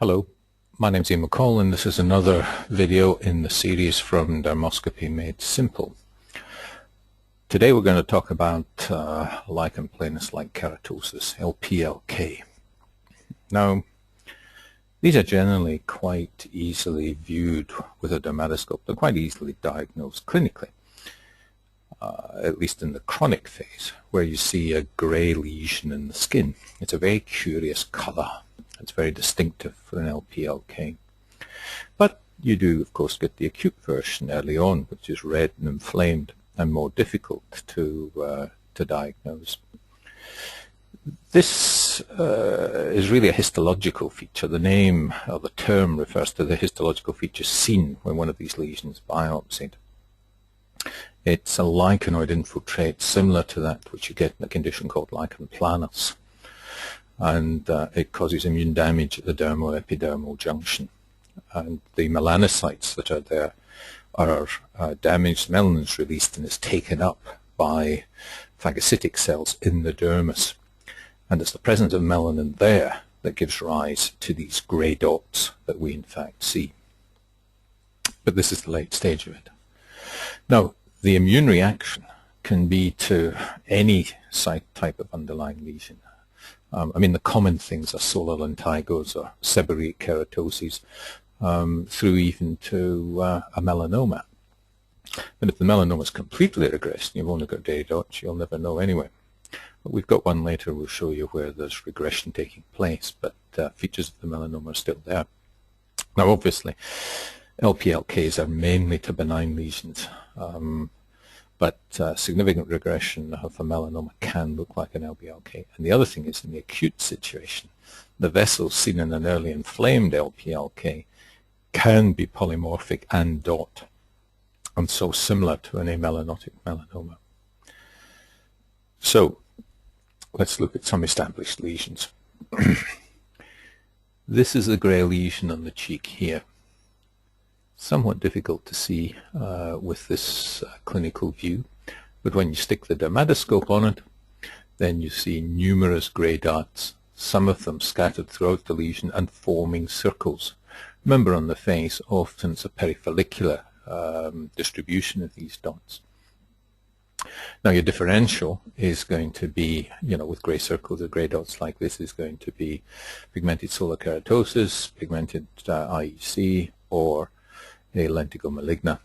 Hello, my name's Ian McCall and this is another video in the series from Dermoscopy Made Simple. Today we're going to talk about lichen planus like keratosis, LPLK. Now, these are generally quite easily viewed with a dermatoscope. They're quite easily diagnosed clinically, at least in the chronic phase, where you see a grey lesion in the skin. It's a very curious colour. It's very distinctive for an LPLK. But you do, of course, get the acute version early on, which is red and inflamed and more difficult to diagnose. This is really a histological feature. The name or the term refers to the histological feature seen when one of these lesions is biopsied. It's a lichenoid infiltrate similar to that which you get in a condition called lichen planus. And it causes immune damage at the dermo-epidermal junction. And the melanocytes that are there are damaged, melanin is released and is taken up by phagocytic cells in the dermis. And it's the presence of melanin there that gives rise to these grey dots that we in fact see. But this is the late stage of it. Now, the immune reaction can be to any type of underlying lesion. I mean, the common things are solar lentigos or seborrheic keratoses, through even to a melanoma. But if the melanoma is completely regressed and you've only got grey dots, you'll never know anyway. But we've got one later, we'll show you where there's regression taking place, but features of the melanoma are still there. Now, obviously, LPLKs are mainly to benign lesions. But significant regression of a melanoma can look like an LPLK. And the other thing is, in the acute situation, the vessels seen in an early inflamed LPLK can be polymorphic and dot, and so similar to an amelanotic melanoma. So let's look at some established lesions. This is a grey lesion on the cheek here. Somewhat difficult to see with this clinical view, but when you stick the dermatoscope on it, then you see numerous grey dots, some of them scattered throughout the lesion and forming circles. Remember, on the face, often it's a perifollicular distribution of these dots. Now, your differential is going to be, with grey circles or grey dots like this, is going to be pigmented solar keratosis, pigmented IEC, or a lentigo maligna.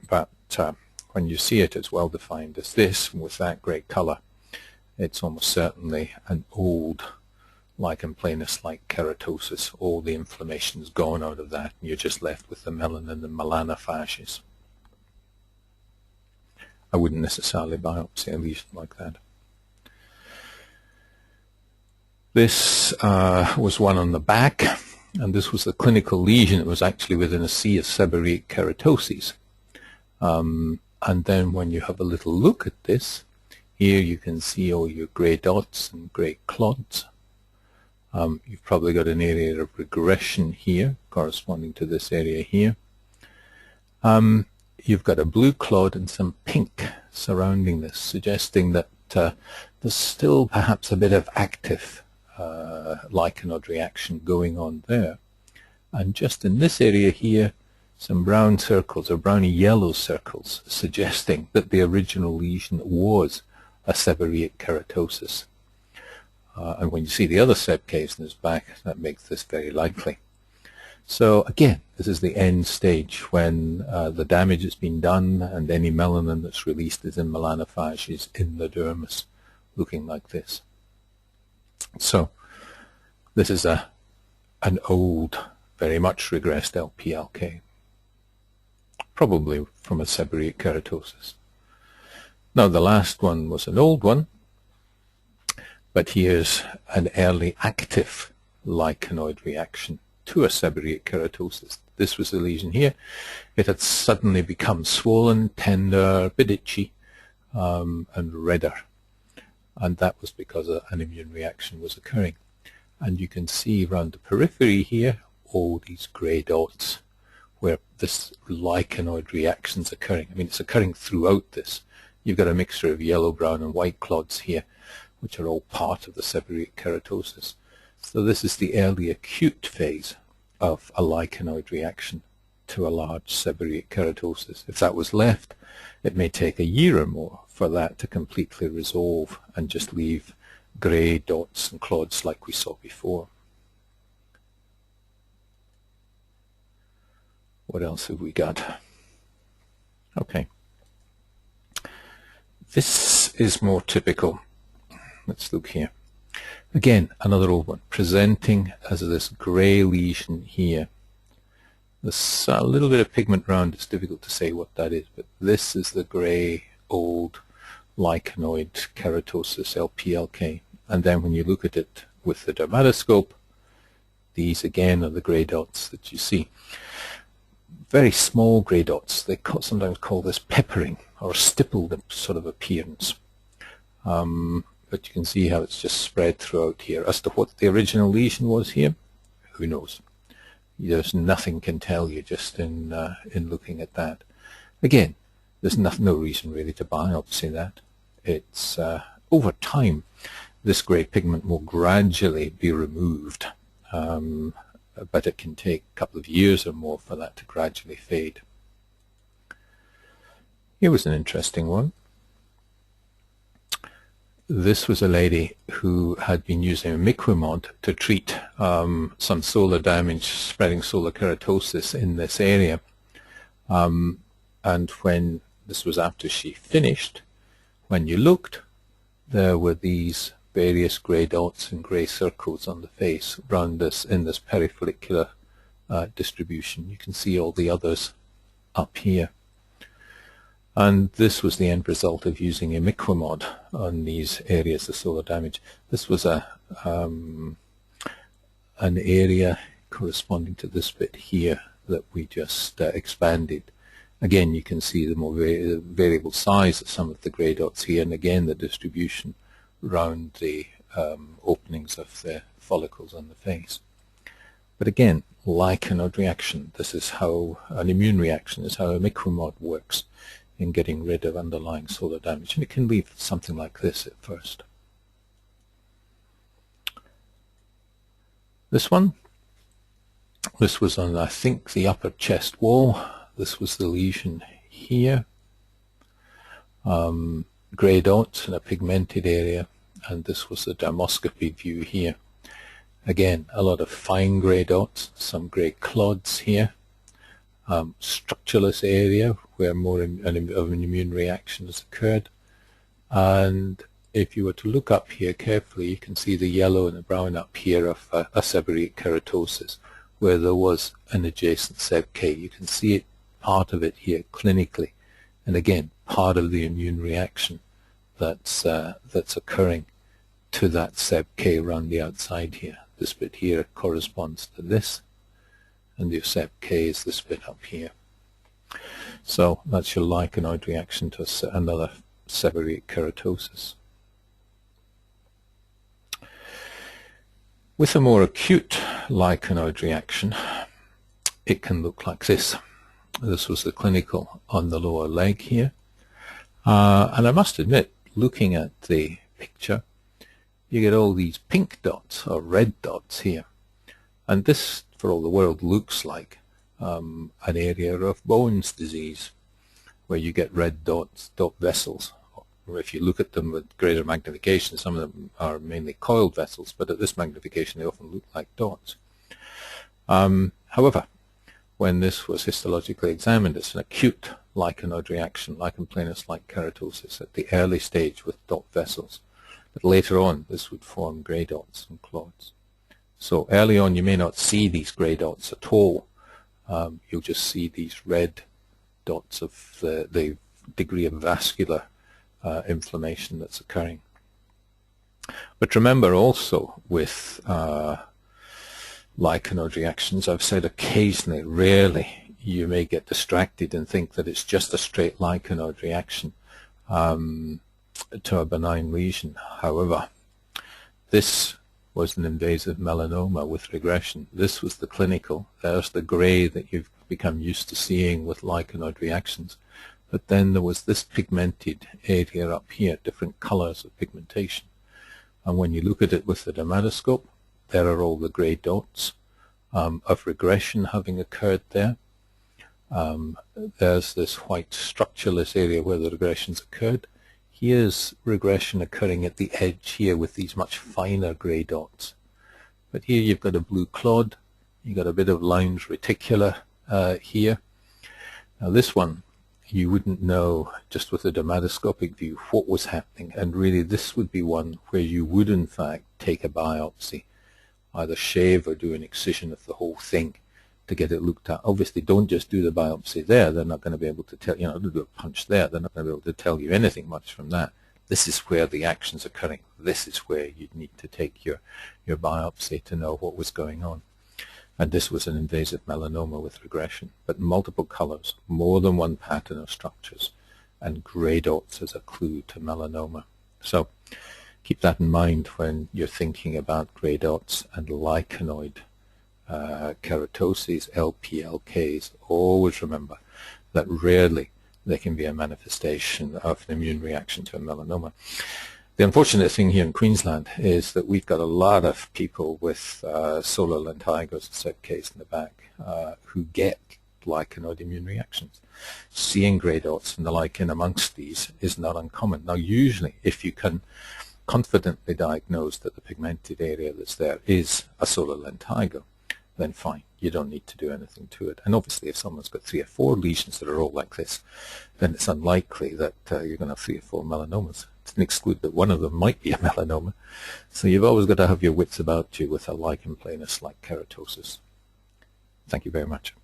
But when you see it as well defined as this, with that grey colour, it's almost certainly an old lichen planus like keratosis. All the inflammation's gone out of that, and you're just left with the melanin and melanophages. I wouldn't necessarily biopsy a lesion like that. This was one on the back. And this was the clinical lesion. It was actually within a sea of seborrheic keratoses. And then when you have a little look at this, here you can see all your grey dots and grey clods. You've probably got an area of regression here, corresponding to this area here. You've got a blue clod and some pink surrounding this, suggesting that there's still perhaps a bit of active lichenoid reaction going on there. And just in this area here, some brown circles or browny yellow circles, suggesting that the original lesion was a seborrheic keratosis. And when you see the other seb case in his back, that makes this very likely. So again, this is the end stage when the damage has been done and any melanin that's released is in melanophages in the dermis, looking like this. So this is an old, very much regressed LPLK, probably from a seborrheic keratosis. Now, the last one was an old one, but here's an early active lichenoid reaction to a seborrheic keratosis. This was the lesion here. It had suddenly become swollen, tender, a bit itchy, and redder. And that was because an immune reaction was occurring. And you can see around the periphery here all these grey dots where this lichenoid reaction's occurring. I mean, it's occurring throughout this. You've got a mixture of yellow, brown, and white clods here, which are all part of the seborrheic keratosis. So this is the early acute phase of a lichenoid reaction to a large seborrheic keratosis. If that was left, it may take a year or more for that to completely resolve and just leave grey dots and clods like we saw before. What else have we got? Okay. This is more typical. Let's look here. Again, another old one, presenting as this grey lesion here. There's a little bit of pigment around. It's difficult to say what that is, but this is the grey old lichenoid keratosis, LPLK. And then when you look at it with the dermatoscope, these again are the grey dots that you see. Very small grey dots. They sometimes call this peppering or stippled sort of appearance. But you can see how it's just spread throughout here. As to what the original lesion was here, who knows? There's nothing can tell you just in looking at that. Again, there's no reason really to biopsy that. It's over time, this grey pigment will gradually be removed, but it can take a couple of years or more for that to gradually fade. Here was an interesting one. This was a lady who had been using imiquimod to treat some solar damage, spreading solar keratosis in this area. And when this was after she finished, when you looked, there were these various grey dots and grey circles on the face around this in this perifollicular distribution. You can see all the others up here. And this was the end result of using imiquimod on these areas of solar damage. This was an area corresponding to this bit here that we just expanded. Again, you can see the more variable size of some of the grey dots here, and again the distribution around the openings of the follicles on the face. But again, lichenoid reaction. This is how an immune reaction is, how imiquimod works in getting rid of underlying solar damage, and it can leave something like this at first. This one, this was on, I think, the upper chest wall. This was the lesion here. Grey dots in a pigmented area, and this was the dermoscopy view here. Again, a lot of fine grey dots, some grey clods here. Structureless area where more of an immune reaction has occurred. And if you were to look up here carefully, you can see the yellow and the brown up here of a seborrheic keratosis where there was an adjacent seb-K. You can see it, part of it here clinically, and again part of the immune reaction that's occurring to that seb-K around the outside here. This bit here corresponds to this, and the seb-K is this bit up here. So that's your lichenoid reaction to another seborrheic keratosis. With a more acute lichenoid reaction, it can look like this. This was the clinical on the lower leg here. And I must admit, looking at the picture, you get all these pink dots or red dots here. And this, for all the world, looks like an area of Bowen's disease, where you get red dots, dot vessels. Or if you look at them with greater magnification, some of them are mainly coiled vessels, but at this magnification they often look like dots. However, when this was histologically examined, it's an acute lichenoid reaction, lichen planus like keratosis at the early stage with dot vessels. But later on, this would form grey dots and clods. So early on, you may not see these grey dots at all. You'll just see these red dots of the degree of vascular inflammation that's occurring. But remember also with lichenoid reactions, I've said occasionally, rarely, you may get distracted and think that it's just a straight lichenoid reaction to a benign lesion. However, this was an invasive melanoma with regression. This was the clinical. There's the grey that you've become used to seeing with lichenoid reactions. But then there was this pigmented area up here, different colors of pigmentation. And when you look at it with the dermatoscope, there are all the grey dots of regression having occurred there. There's this white structureless area where the regressions occurred. Here's regression occurring at the edge here with these much finer grey dots. But here you've got a blue clod, you've got a bit of lounge reticular here. Now this one, you wouldn't know just with a dermatoscopic view what was happening, and really this would be one where you would in fact take a biopsy, either shave or do an excision of the whole thing to get it looked at. Obviously don't just do the biopsy there, they're not going to be able to tell, you know, do a punch there, they're not going to be able to tell you anything much from that. This is where the action's occurring. This is where you'd need to take your biopsy to know what was going on. And this was an invasive melanoma with regression, but multiple colors, more than one pattern of structures, and gray dots as a clue to melanoma. So keep that in mind when you're thinking about gray dots and lichenoid keratoses, LPLKs. Always remember that rarely there can be a manifestation of an immune reaction to a melanoma. The unfortunate thing here in Queensland is that we've got a lot of people with solar lentigos, a set case in the back, who get lichenoid immune reactions. Seeing grey dots and the like in amongst these is not uncommon. Now usually if you can confidently diagnose that the pigmented area that's there is a solar lentigo, then fine, you don't need to do anything to it. And obviously if someone's got 3 or 4 lesions that are all like this, then it's unlikely that you're going to have 3 or 4 melanomas. It doesn't exclude that one of them might be a melanoma. So you've always got to have your wits about you with a lichen planus like keratosis. Thank you very much.